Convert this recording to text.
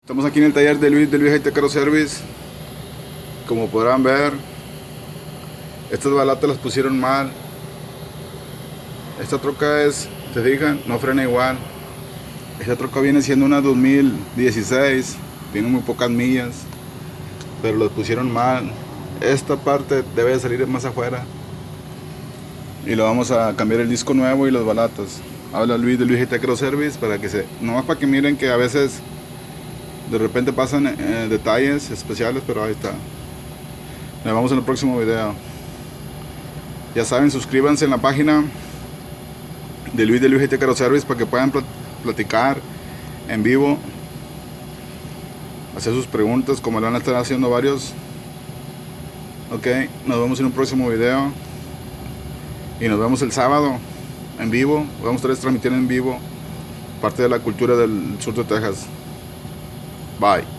Estamos aquí en el taller de Luis del Luis Car Service. Como podrán ver, estas balatas las pusieron mal. Esta troca se fijan, no frena igual. Esta troca viene siendo una 2016, tiene muy pocas millas, pero las pusieron mal. Esta parte debe de salir más afuera y lo vamos a cambiar el disco nuevo y las balatas. Habla Luis de Luis Car Service para que nomás para que miren que a veces de repente pasan detalles especiales, pero ahí está. Nos vemos en el próximo video. Ya saben, suscríbanse en la página de Luis Car Service para que puedan platicar en vivo, hacer sus preguntas como lo van a estar haciendo varios. Ok, nos vemos en un próximo video y nos vemos el sábado en vivo. Vamos a estar transmitiendo en vivo parte de la cultura del sur de Texas. Bye.